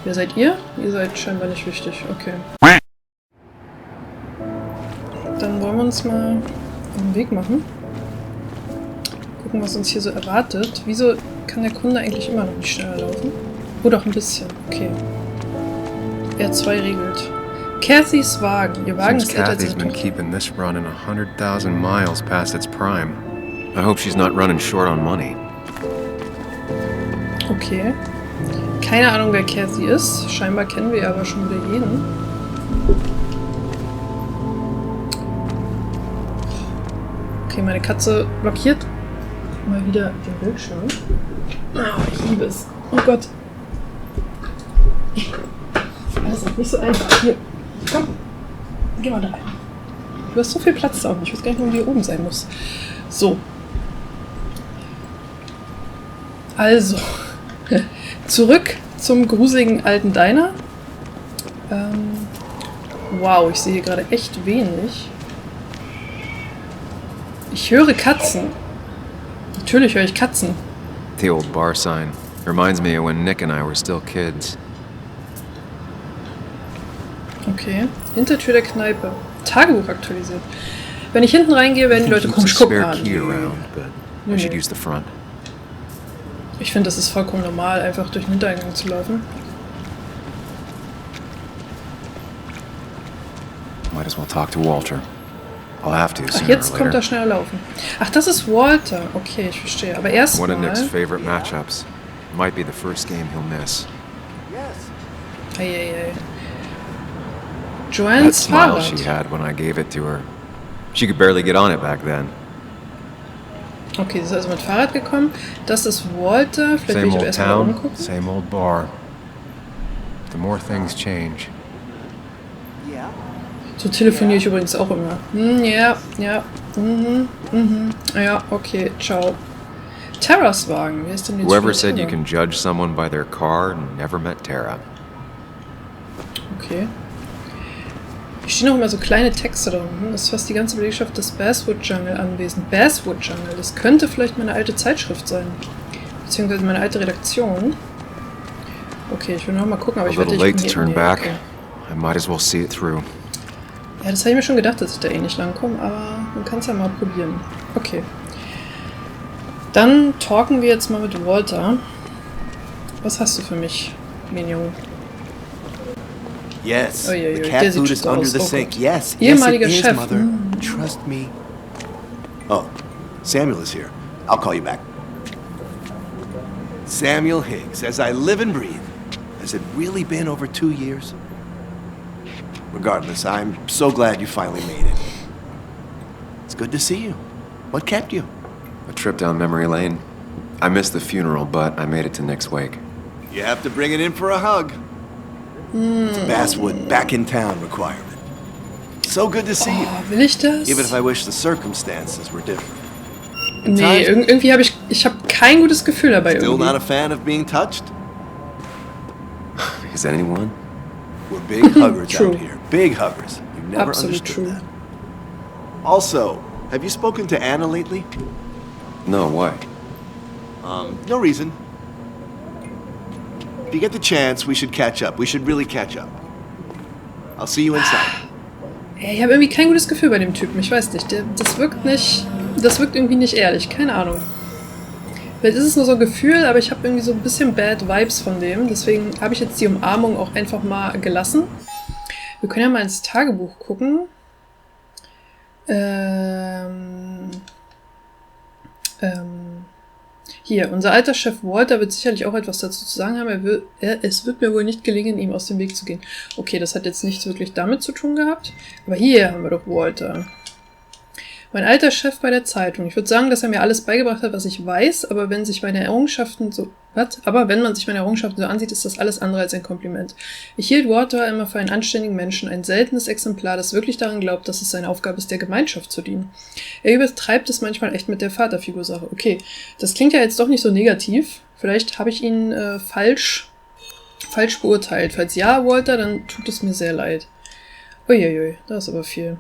Wer seid ihr? Ihr seid scheinbar nicht wichtig. Okay. Dann wollen wir uns mal auf den Weg machen. Gucken, was uns hier so erwartet. Wieso kann der Kunde eigentlich immer noch nicht schneller laufen? Oh, doch ein bisschen. Okay. R2 regelt. Cathys Wagen. Ihr Wagen ist älter als ihre been keeping this running 100,000 miles past its prime. I hope she's not running short on money. Okay. Keine Ahnung, wer Cathy ist. Scheinbar kennen wir aber schon wieder jeden. Okay, meine Katze blockiert mal wieder den Bildschirm. Oh, ich liebe es. Oh Gott. Das ist nicht so einfach. Hier, komm. Geh mal da rein. Du hast so viel Platz da oben. Ich weiß gar nicht, wo hier oben sein muss. So. Also. Zurück zum gruseligen alten Diner. Wow, ich sehe hier gerade echt wenig. Ich höre Katzen. Natürlich höre ich Katzen. The old bar sign. Reminds me of when Nick and I were still kids. Okay. Hintertür der Kneipe. Tagebuch aktualisiert. Wenn ich hinten reingehe, werden die Leute komisch gucken. Ich finde, das ist vollkommen normal, einfach durch den Hintereingang zu laufen. Might as well talk to Walter. I'll have to. Ach, jetzt kommt er schneller laufen. Ach, das ist Walter. Okay, ich verstehe. Aber erstmal. One of Nick's favorite matchups. Might be the first game he'll miss. Eieiei. Joannes That smile Fahrrad. she had when I gave it to her. She could barely get on it back then. Okay, sie ist also mit Fahrrad gekommen. Das ist Walter. Vielleicht will ich aber erstmal umgucken. Same old bar. The more things change. So telefoniere ich übrigens auch immer. Ja, ja. Ja, okay, ciao. Terras Wagen. Wer ist denn jetzt Whoever said you can judge someone by their car never met Tara. Okay. Hier stehen noch immer so kleine Texte drin. Das ist fast die ganze Belegschaft des Basswood Jungle anwesend. Basswood Jungle, das könnte vielleicht meine alte Zeitschrift sein. Beziehungsweise meine alte Redaktion. Okay, ich will noch mal gucken, aber ich werde late to turn back. I might as well see it through. Ja, das habe ich mir schon gedacht, dass ich da eh nicht langkomme, aber man kann es ja mal probieren. Okay. Dann talken wir jetzt mal mit Walter. Was hast du für mich, Minion? Yes, Uiuiui, the cat food is under the sink. Yes, yes it is, Chef. Mother. Trust me. Oh, Samuel is here. I'll call you back. Samuel Higgs, as I live and breathe. Has it really been over 2 years? Regardless, I'm so glad you finally made it. It's good to see you. What kept you? A trip down memory lane. I missed the funeral, but I made it to Nick's wake. You have to bring it in for a hug. It's a Basswood back in town requirement. So good to see you. Will ich das? Even if I wish the circumstances were different. Nee, irgendwie habe ich habe kein gutes Gefühl dabei. Still irgendwie. not a fan of being touched? Is anyone? We're big huggers out here. Big huggers. You never Absolutely understood true. that. Also, have you spoken to Anna lately? No, why? No reason. If you get the chance, we should catch up. We should really catch up. I'll see you inside. Ich habe irgendwie kein gutes Gefühl bei dem Typen. Ich weiß nicht. Das wirkt irgendwie nicht ehrlich. Keine Ahnung. Vielleicht ist es nur so ein Gefühl, aber ich habe irgendwie so ein bisschen Bad Vibes von dem. Deswegen habe ich jetzt die Umarmung auch einfach mal gelassen. Wir können ja mal ins Tagebuch gucken. Hier, unser alter Chef Walter wird sicherlich auch etwas dazu zu sagen haben. Es wird mir wohl nicht gelingen, ihm aus dem Weg zu gehen. Okay, das hat jetzt nichts wirklich damit zu tun gehabt. Aber hier haben wir doch Walter. Mein alter Chef bei der Zeitung. Ich würde sagen, dass er mir alles beigebracht hat, was ich weiß, aber wenn man sich meine Errungenschaften so ansieht, ist das alles andere als ein Kompliment. Ich hielt Walter immer für einen anständigen Menschen, ein seltenes Exemplar, das wirklich daran glaubt, dass es seine Aufgabe ist, der Gemeinschaft zu dienen. Er übertreibt es manchmal echt mit der Vaterfigur-Sache. Okay, das klingt ja jetzt doch nicht so negativ. Vielleicht habe ich ihn falsch beurteilt. Falls ja, Walter, dann tut es mir sehr leid. Uiuiui, da ist aber viel.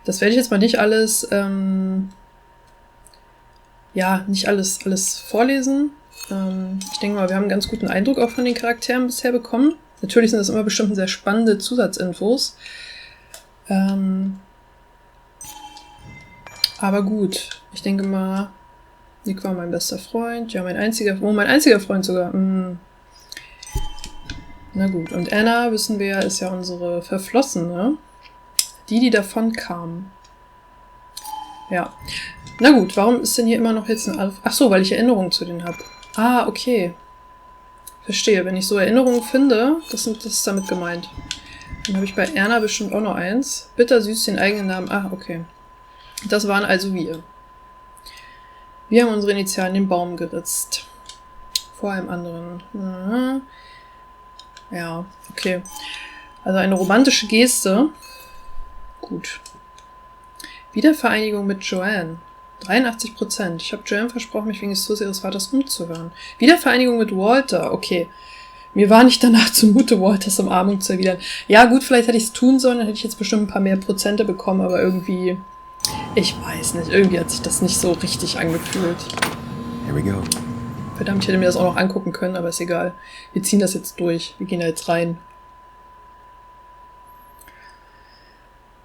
Das werde ich jetzt mal nicht alles, nicht alles vorlesen. Ich denke mal, wir haben einen ganz guten Eindruck auch von den Charakteren bisher bekommen. Natürlich sind das immer bestimmt sehr spannende Zusatzinfos. Aber gut, ich denke mal, Nick war mein bester Freund. Ja, mein einziger Freund sogar. Na gut, und Anna, wissen wir ja, ist ja unsere Verflossene. Die davon kam. Ja. Na gut, warum ist denn hier immer noch jetzt ein Ach so, weil ich Erinnerungen zu denen habe. Ah, okay. Verstehe, wenn ich so Erinnerungen finde, das ist damit gemeint. Dann habe ich bei Erna bestimmt auch noch eins. Bittersüß den eigenen Namen. Ah, okay. Das waren also wir. Wir haben unsere Initialen in den Baum geritzt. Vor einem anderen. Aha. Ja, okay. Also eine romantische Geste. Gut. Wiedervereinigung mit Joanne. 83%. Ich habe Joanne versprochen, mich wegen des Todes ihres Vaters umzuhören. Wiedervereinigung mit Walter. Okay. Mir war nicht danach zumute, Walters Umarmung zu erwidern. Ja gut, vielleicht hätte ich es tun sollen, dann hätte ich jetzt bestimmt ein paar mehr Prozente bekommen, aber irgendwie... Ich weiß nicht. Irgendwie hat sich das nicht so richtig angefühlt. Here we go. Verdammt, ich hätte mir das auch noch angucken können, aber ist egal. Wir ziehen das jetzt durch. Wir gehen da jetzt rein.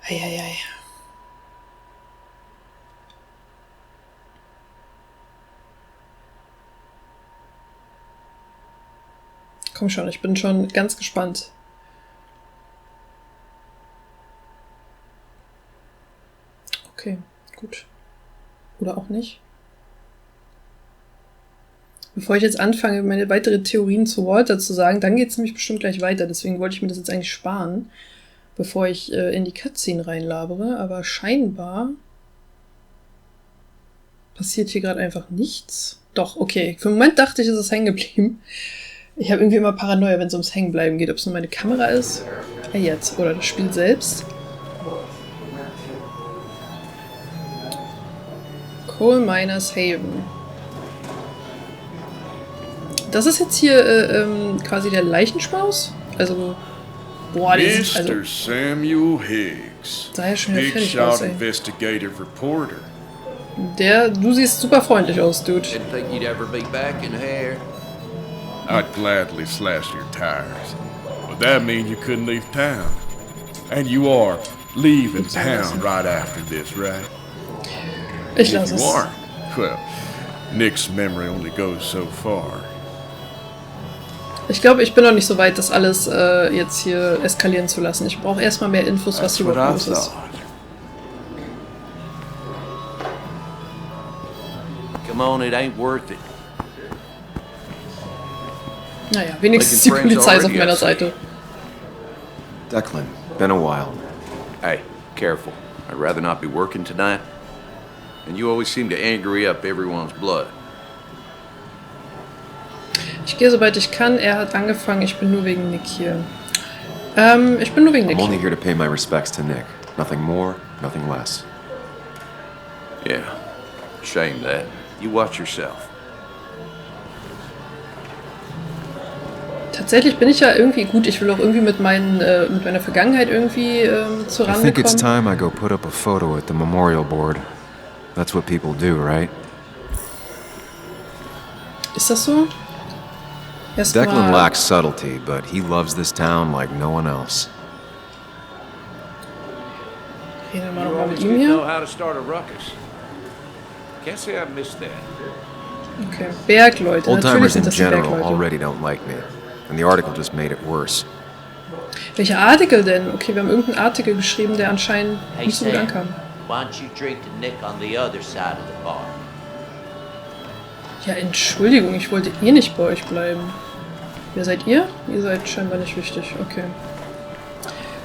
Eieiei. Komm schon, ich bin schon ganz gespannt. Okay, gut. Oder auch nicht. Bevor ich jetzt anfange, meine weiteren Theorien zu Walter zu sagen, dann geht es nämlich bestimmt gleich weiter. Deswegen wollte ich mir das jetzt eigentlich sparen, bevor ich in die Cutscene reinlabere. Aber scheinbar passiert hier gerade einfach nichts. Doch, okay. Für einen Moment dachte ich, es ist hängen geblieben. Ich habe irgendwie immer Paranoia, wenn es ums Hängenbleiben geht. Ob es nur meine Kamera ist. Jetzt. Oder das Spiel selbst. Coal Miners Haven. Das ist jetzt hier quasi der Leichenschmaus? Also, boah, die sind also... Mr. Samuel Higgs, sah ja schon wieder Big fertig Shot aus, ey. Investigative Reporter. Du siehst super freundlich aus, Dude. Didn't think you'd ever be back in here. I'd gladly slash your tires, but that mean you couldn't leave town. And you are leaving town right after this, right? Ich If lasse you es. aren't, well, Nick's memory only goes so far. Ich glaube, ich bin noch nicht so weit, das alles jetzt hier eskalieren zu lassen. Ich brauche erstmal mehr Infos, was hier überhaupt los ist. Come on, it ain't worth it. Naja, wenigstens die Polizei ist auf meiner Seite. Declan, been a while. Hey, careful. I'd rather not be working tonight. And you always seem to anger up everyone's blood. Ich gehe, sobald ich kann. Er hat angefangen. Ich bin nur wegen Nick hier. Ich bin nur wegen Nick I'm only hier. here to pay my respects to Nick. Nothing more, nothing less. Yeah, shame that. You watch yourself. Tatsächlich bin ich ja irgendwie gut. Ich will auch irgendwie mit meiner Vergangenheit irgendwie zur I Rande think it's kommen. time I go put up a photo at the memorial board. That's what people do, right? Ist das so? Declan lacks subtlety, but he loves this town like no one else. Reden wir mal You noch mal mit always ihm did know hier. how to start a ruckus. Can't say I've missed that. Okay, Bergleute. Old Natürlich timers sind in das die general Bergleute. already don't like me, and the article just made it worse. Welcher Artikel denn? Okay, wir haben irgendeinen Artikel geschrieben, der anscheinend Hey nicht so gut Sam, ankam. why don't you drink to Nick on the other side of the bar? Ja, Entschuldigung, ich wollte eh nicht bei euch bleiben. Wer seid ihr? Ihr seid scheinbar nicht wichtig, okay.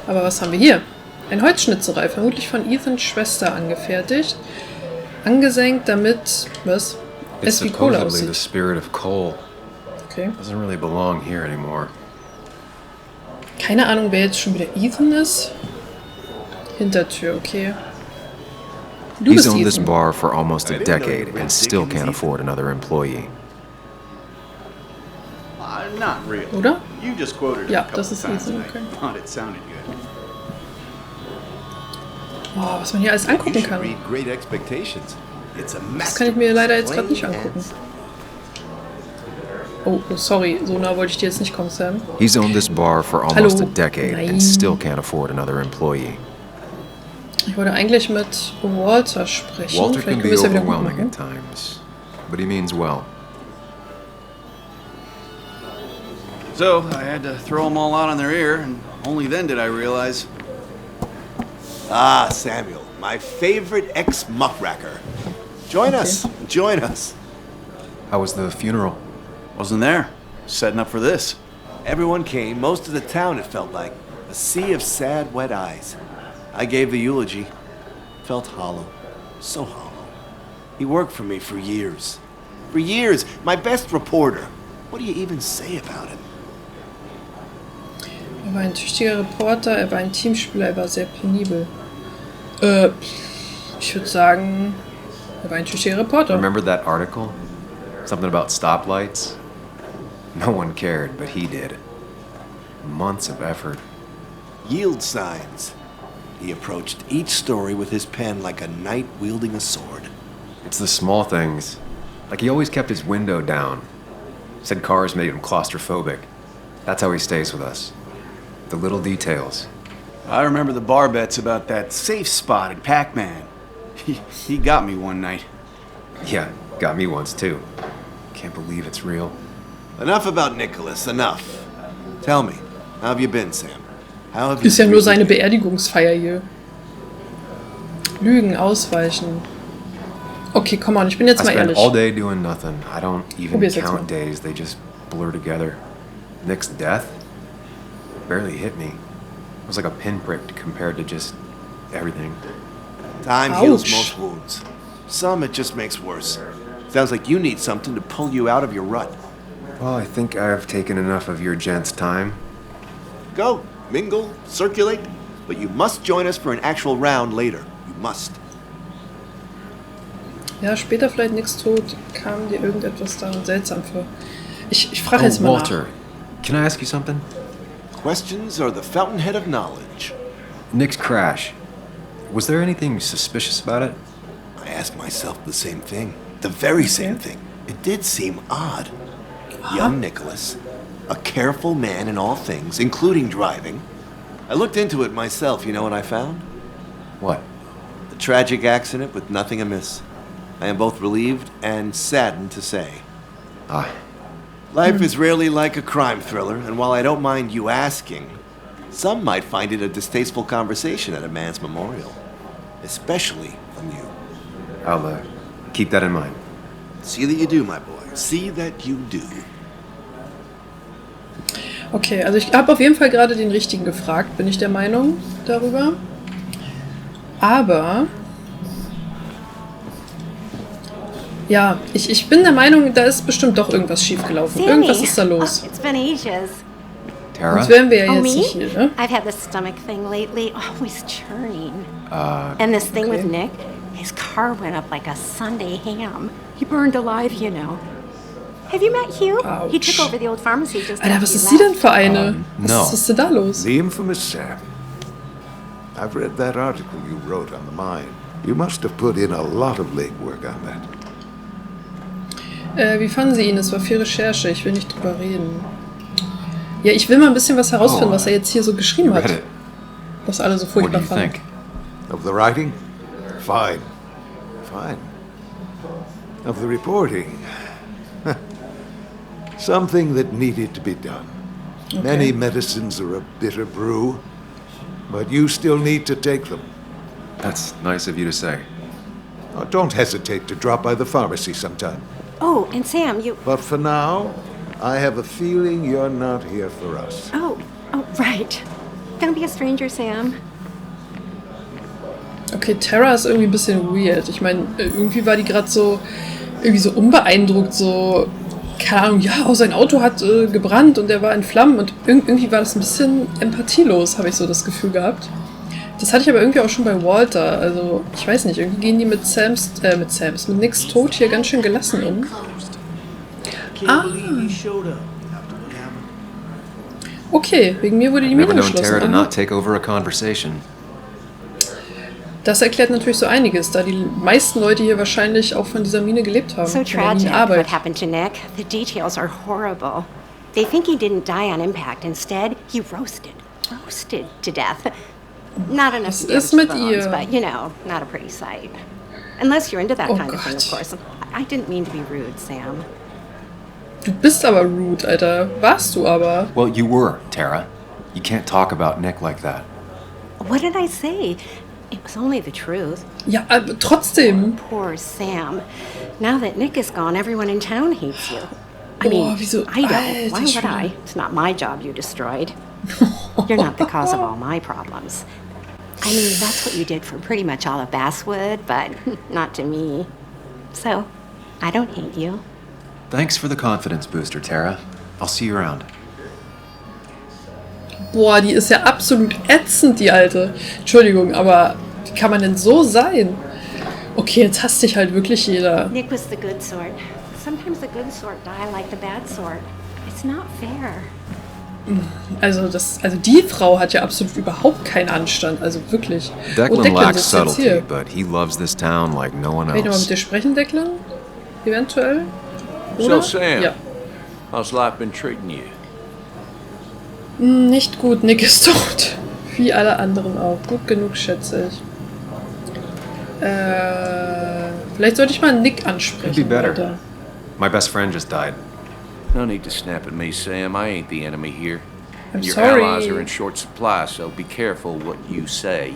Aber was haben wir hier? Ein Holzschnitzerei, vermutlich von Ethans Schwester angefertigt. Angesenkt, damit, was? It's Es wie Kohle supposedly the aussieht. spirit of coal. Okay. Doesn't really belong here anymore. Keine Ahnung, wer jetzt schon wieder Ethan ist. Hintertür, okay. Du He's bist owned this Ethan. bar for almost I a didn't know you decade were and as still digging as can't Ethan. afford another employee. Not really. Oder? You just quoted it Ja, a couple das ist times Ethan, and okay. I thought it sounded good. Oh, was man hier alles You angucken should kann. read Great Expectations. It's a Das kann ich mir leider jetzt gerade nicht masterpiece. angucken. Oh, sorry, so nah wollte ich dir jetzt nicht kommen, Sam. He's owned this bar for almost Hallo. a decade Nein. and still can't afford another employee. Ich wollte eigentlich mit Walter sprechen. Walter Vielleicht can können wir be es ja wieder gut overwhelming machen. at times, but he means well. So, I had to throw them all out on their ear, and only then did I realize. Ah, Samuel, my favorite ex-muckracker. Join us. Join us. How was the funeral? Wasn't there. Setting up for this. Everyone came, most of the town, it felt like. A sea of sad, wet eyes. I gave the eulogy. Felt hollow. So hollow. He worked for me for years. For years. My best reporter. What do you even say about him? Er war ein tüchtiger Reporter, er war ein Teamspieler, er war sehr penibel. Ich würde sagen, er war ein tüchtiger Reporter. Remember that article? Something about stoplights? No one cared, but he did. Months of effort. Yield signs. He approached each story with his pen like a knight wielding a sword. It's the small things. Like he always kept his window down. Said cars made him claustrophobic. That's how he stays with us. The little details. I remember the bar bets about that safe spot at Pac-Man. He got me one night. Yeah, got me once too. Can't believe it's real. Enough about Nicholas, enough. Tell me, how have you been, Sam? How have you Ist ja nur really seine been? Beerdigungsfeier hier. Lügen, ausweichen. Okay, komm on, ich bin jetzt I mal spend ehrlich. all day doing nothing. I don't even Probier's jetzt count mal. days. They just blur together. Nick's death barely hit me. It was like a pinprick compared to just everything. Time heals Ouch. most wounds. Some it just makes worse. Sounds like you need something to pull you out of your rut. Well, I think I've taken enough of your gents' time. Go, mingle, circulate, but you must join us for an actual round later. You must. Ja, später vielleicht nix tot. Kam dir irgendetwas daran seltsam vor? Ich frage jetzt mal Walter, can I ask you something? Questions are the fountainhead of knowledge. Nick's crash. Was there anything suspicious about it? I asked myself the same thing. The very same thing. It did seem odd. Young Nicholas, a careful man in all things, including driving. I looked into it myself. You know what I found? What? A tragic accident with nothing amiss. I am both relieved and saddened to say. Ah, Life is rarely like a crime thriller, and while I don't mind you asking, some might find it a distasteful conversation at a man's memorial. Especially from you. I'll keep that in mind. See that you do, my boy. See that you do. Okay, also ich habe auf jeden Fall gerade den Richtigen gefragt, bin ich der Meinung darüber. Aber ja, ich bin der Meinung, da ist bestimmt doch irgendwas schiefgelaufen. Sammy. Irgendwas ist da los. Oh, it's been ages. Tara? Sonst wären wir ja Oh, jetzt me? nicht hier, ne? I've had this stomach thing lately, always churning. And this thing with okay. Nick, his car went up like a Sunday ham. He burned alive, you know. Have you met Hugh? He Ouch. took over the old pharmacy just Alter, after was you ist sie denn left. für eine? no. Was ist denn da los? The infamous Sam. I've read that article you wrote on the mine. You must have put in a lot of legwork on that. Wie fanden Sie ihn? Es war viel Recherche, ich will nicht drüber reden. Ja, ich will mal ein bisschen was herausfinden, was er jetzt hier so geschrieben You hat. read it. Was alle so What do furchtbar you fanden. think? Of the writing? Fine. Fine. Of the reporting? Something that needed to be done. Many medicines are a bitter brew, but you still need to take them. That's nice of you to say. Don't hesitate to drop by the pharmacy sometime. Oh, and Sam, you... But for now, I have a feeling you're not here for us. Oh, right. Don't be a stranger, Sam. Okay, Tara ist irgendwie ein bisschen weird. Ich meine, irgendwie war die gerade so, irgendwie so unbeeindruckt, so, keine Ahnung, ja, oh, sein Auto hat gebrannt und er war in Flammen und irgendwie war das ein bisschen empathielos, habe ich so das Gefühl gehabt. Das hatte ich aber irgendwie auch schon bei Walter, also, ich weiß nicht, irgendwie gehen die mit Nicks Tod hier ganz schön gelassen um. Okay, wegen mir wurde die Never Miete known Tara to geschlossen. not take over a conversation. Das erklärt natürlich so einiges, da die meisten Leute hier wahrscheinlich auch von dieser Mine gelebt haben. So von der tragic Minenarbeit. what happened to Nick. The details are horrible. They think he didn't die on impact. Instead, he roasted to death. Not enough to ist damage mit bones, ihr? but you know, not a pretty sight. Unless you're into that Oh kind of thing, of Gott. course. I didn't mean to be rude, Sam. Du bist aber rude, Alter. Warst du aber. Well, you were, Tara. You can't talk about Nick like that. What did I say? It was only the truth. Ja, aber trotzdem. Poor Sam. Now that Nick is gone, everyone in town hates you. I mean, wieso? I don't. Alter Why would Schwede. I? It's not my job you destroyed. You're not the cause of all my problems. I mean, that's what you did for pretty much all of Basswood, but not to me. So, I don't hate you. Thanks for the confidence booster, Tara. I'll see you around. Boah, die ist ja absolut ätzend, die Alte. Entschuldigung, aber wie kann man denn so sein? Okay, jetzt hasst dich halt wirklich jeder. Nick was the good sort. Sometimes the good sort die like the bad sort. It's not fair. Also die Frau hat ja absolut überhaupt keinen Anstand, also wirklich. Declan lacks sitzt jetzt subtlety, hier. but he loves this town like no one Kann ich nochmal else. mit dir sprechen, Declan? Eventuell? So, Oder? Sam, Ja. how's life been treating you? Nicht gut, Nick ist tot. Wie alle anderen auch. Gut genug, schätze ich. Vielleicht sollte ich mal Nick ansprechen. Could be better. Alter. My best friend just died. No need to snap at me, Sam. I ain't the enemy here. I'm Your sorry. allies are in short supply, so be careful what you say.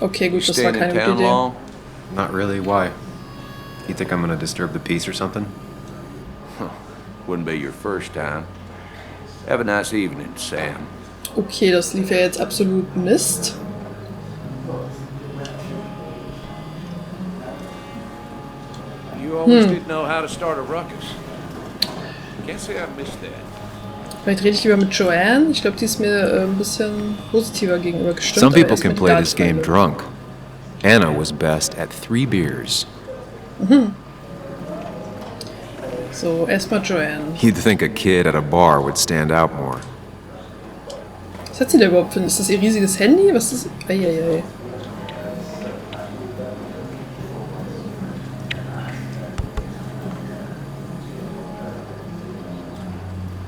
Okay, gut, das war Staying in keine gute town Idee. long? Not really. Why? You think I'm gonna disturb the peace or something? Wouldn't be your first time. Have a nice evening, Sam. Okay, das lief ja jetzt absolut Mist. You always did know how to start a ruckus. Can't say I missed that. Vielleicht rede ich lieber mit Joanne. Ich glaube, die ist mir ein bisschen positiver gegenüber gestimmt. Some aber people erstmal can die play this game Dartfeinde. drunk. Anna was best at 3 beers. So, erstmal Joanne. You'd think a kid at a bar would stand out more. Was hat sie da überhaupt für? Ist das ihr riesiges Handy? Was ist. Eieiei.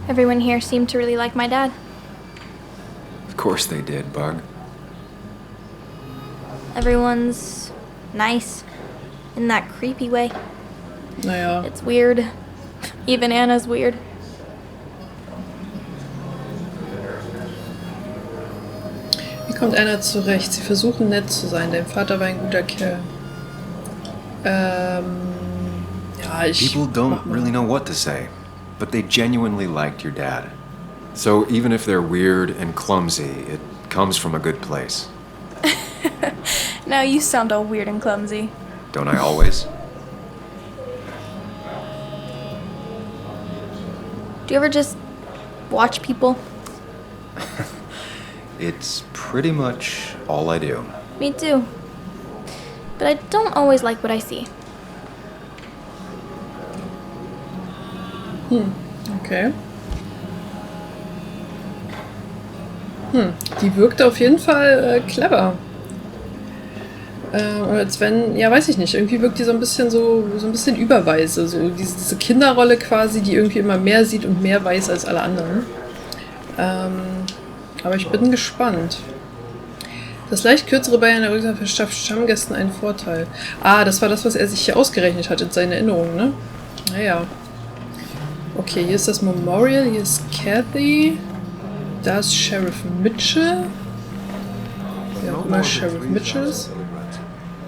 Everyone here seemed to really like my dad. Of course they did, Bug. Everyone's nice in that creepy way. Naja. It's weird. Even Anna's weird. Wie kommt Anna zurecht? Sie versuchen nett zu sein. Dein Vater war ein guter Kerl. Ja, ich. People don't really know what to say, but they genuinely liked your dad. So even if they're weird and clumsy, it comes from a good place. Now you sound all weird and clumsy. Don't I always? Do you ever just watch people? It's pretty much all I do. Me too. But I don't always like what I see. Okay. Die wirkte auf jeden Fall clever. Als wenn, ja, weiß ich nicht, irgendwie wirkt die so ein bisschen überweise. So diese Kinderrolle quasi, die irgendwie immer mehr sieht und mehr weiß als alle anderen. Aber ich bin gespannt. Das leicht kürzere Bein der Rückseite verschafft Stammgästen einen Vorteil. Ah, das war das, was er sich hier ausgerechnet hat in seinen Erinnerungen, ne? Naja. Okay, hier ist das Memorial, hier ist Kathy. Da ist Sheriff Mitchell. Wer auch immer Sheriff Mitchell ist.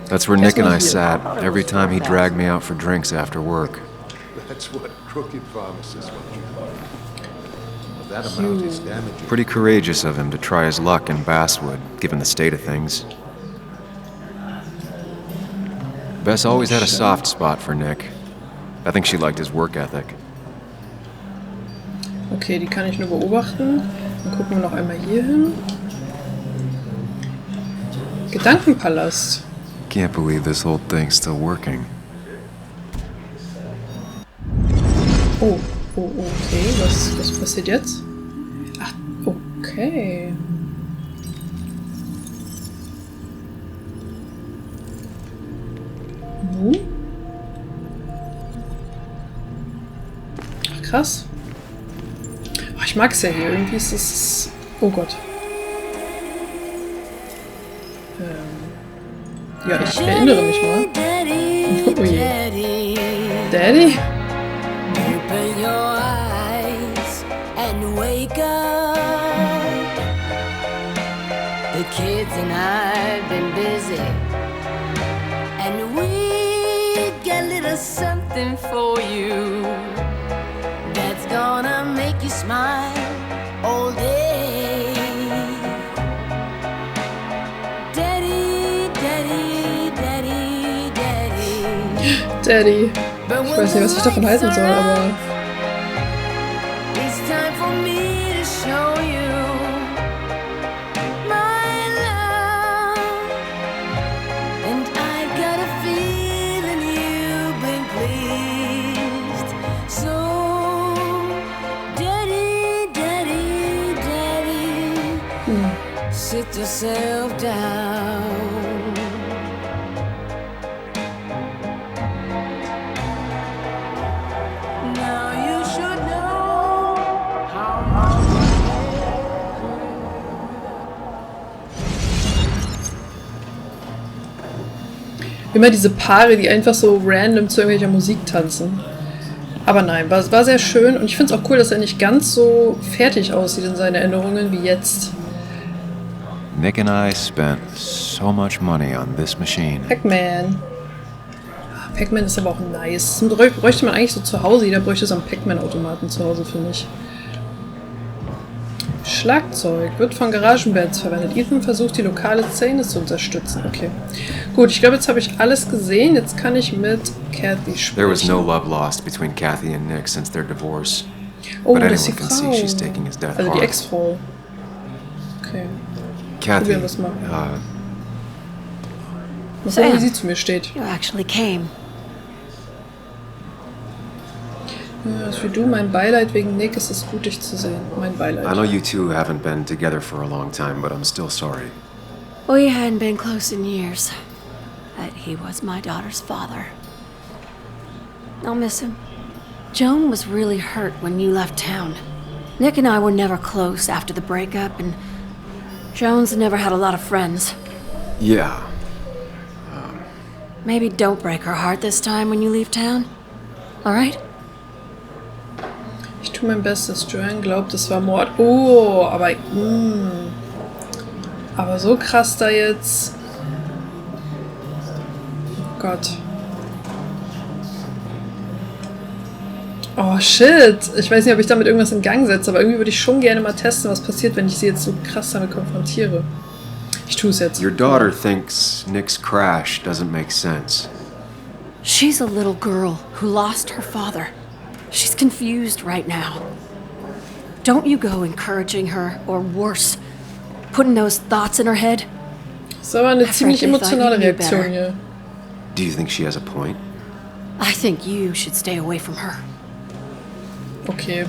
That's where Nick and I sat every time he dragged me out for drinks after work. That's what crooked pharmacists want you for. That amount is damaging. Pretty courageous of him to try his luck in Basswood, given the state of things. Bess always had a soft spot for Nick. I think she liked his work ethic. Okay, die kann ich nur beobachten. Dann gucken wir noch einmal hier hin. Gedankenpalast. Can't believe this whole thing's still working. Oh, okay. Was passiert jetzt? Ach, okay. krass. Oh, ich mag es ja hier. Irgendwie ist es... Oh Gott. Ja, ich erinnere mich mal. Oh je. Daddy? Open your eyes and wake up. The kids and I've been busy, and we got a little something for you that's gonna make you smile all day. Daddy, daddy, daddy, daddy. Daddy. Ich weiß nicht, was ich davon halten soll, aber... It's time for me to show you my love. And I've got a feeling you've been pleased. So, daddy, daddy, daddy, sit yourself down. Immer diese Paare, die einfach so random zu irgendwelcher Musik tanzen. Aber nein, war sehr schön. Und ich finde es auch cool, dass er nicht ganz so fertig aussieht in seinen Erinnerungen wie jetzt. Nick and I spent so much money on this machine. Pac-Man. Pac-Man ist aber auch nice. Das bräuchte man eigentlich so zu Hause. Jeder bräuchte so einen Pac-Man-Automaten zu Hause, finde ich. Schlagzeug wird von Garagenbands verwendet. Ethan versucht, die lokale Szene zu unterstützen. Okay. Gut, ich glaube, jetzt habe ich alles gesehen. Jetzt kann ich mit Kathy sprechen. There was no love lost between Kathy and Nick since their divorce. Oh, But das ist anyone die can see she's Frau. taking his death Also die hard. Ex-Frau. Okay. Kathy, Probieren wir es mal. Mal So, gucken, wie sie zu mir steht. You actually came. Ja, also wie du, mein Beileid wegen Nick, es ist gut, dich zu sehen. Mein Beileid. I know you two haven't been together for a long time, but I'm still sorry. We hadn't been close in years, but he was my daughter's father. I'll miss him. Joan was really hurt when you left town. Nick and I were never close after the breakup, and Joan's never had a lot of friends. Yeah. Maybe don't break her heart this time when you leave town. All right? Ich tue mein Bestes. Joanne glaubt, es war Mord. Oh, aber... Aber so krass da jetzt... Oh Gott. Oh, shit. Ich weiß nicht, ob ich damit irgendwas in Gang setze, aber irgendwie würde ich schon gerne mal testen, was passiert, wenn ich sie jetzt so krass damit konfrontiere. Ich tue es jetzt. Your daughter thinks Nick's crash doesn't make sense. She's a little girl who lost her father. She's confused right now. Don't you go encouraging her, or worse, putting those thoughts in her head. Das ist aber eine ziemlich emotionale Reaktion hier. Do you think she has a point? I think you should stay away from her. Okay.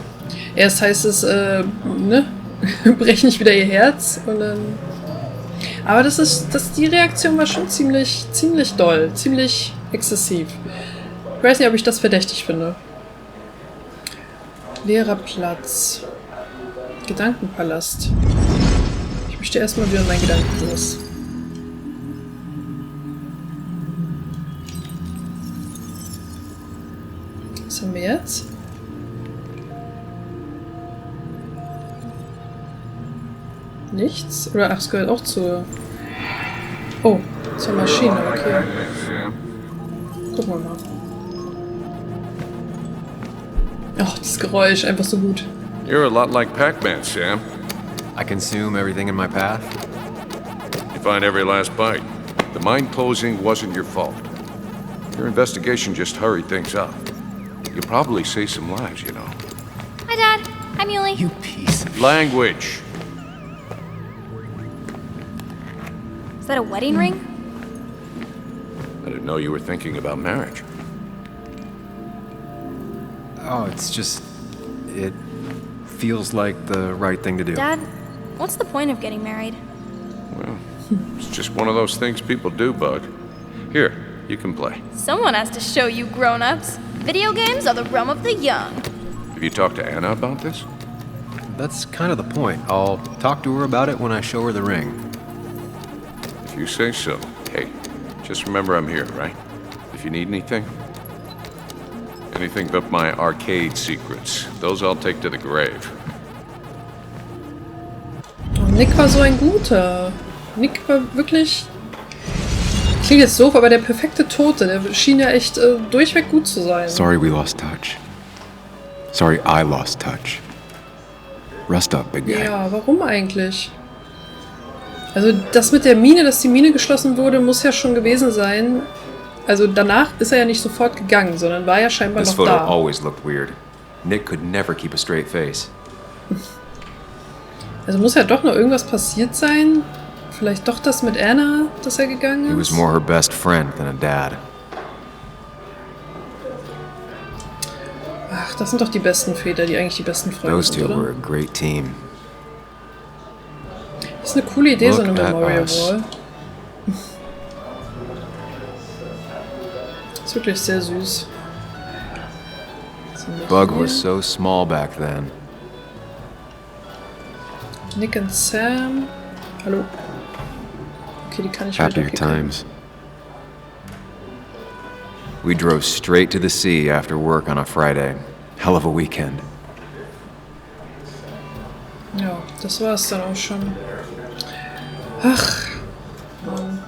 Erst heißt es, ne? Brech nicht wieder ihr Herz und dann... Aber die Reaktion war schon ziemlich doll, ziemlich exzessiv. Ich weiß nicht, ob ich das verdächtig finde. Leerer Platz. Gedankenpalast. Ich möchte erstmal wieder in meinen Gedanken los. Was haben wir jetzt? Nichts? Oder ach, es gehört auch zur... Oh, zur Maschine, okay. Gucken wir mal. Oh, das Geräusch, einfach so gut. You're a lot like Pac-Man, Sam. I consume everything in my path. You find every last bite. The mine closing wasn't your fault. Your investigation just hurried things up. You probably saved some lives, you know. Hi, Dad. Hi, Muley. You piece of... Language. Is that a wedding ring? I didn't know you were thinking about marriage. Oh, it's just... It feels like the right thing to do. Dad, what's the point of getting married? Well, it's just one of those things people do, Bug. Here, you can play. Someone has to show you grown-ups. Video games are the realm of the young. Have Have you talked to Anna about this? That's kind of the point. I'll talk to her about it when I show her the ring. If you say so. Hey, just remember I'm here, right? If you need anything. Anything but my arcade secrets. Those I'll take to the grave. Oh, Nick war so ein guter. Nick war wirklich... Klingt jetzt doof, aber der perfekte Tote. Der schien ja echt durchweg gut zu sein. Sorry we lost touch. Sorry I lost touch. Rest up, big guy. Ja, warum eigentlich? Also das mit der Mine, dass die Mine geschlossen wurde, muss ja schon gewesen sein. Also danach ist er ja nicht sofort gegangen, sondern war ja scheinbar This noch photo da. always looked weird. Nick could never keep a straight face. Also muss ja doch noch irgendwas passiert sein. Vielleicht doch das mit Anna, dass er gegangen ist. He was more her best friend than a dad. Ach, das sind doch die besten Väter, die eigentlich die besten Freunde Those sind, two were oder? a great team. Das ist eine coole Idee, so eine Look at Memorial us. Wall. Ist wirklich sehr süß. Bug was so small back then. Nick und Sam. Hallo. Okay, die kann ich Happier weggeben. times. We drove straight to the sea after work on a Friday. Hell of a weekend. Ja, das war's dann auch schon. Ach, Mann.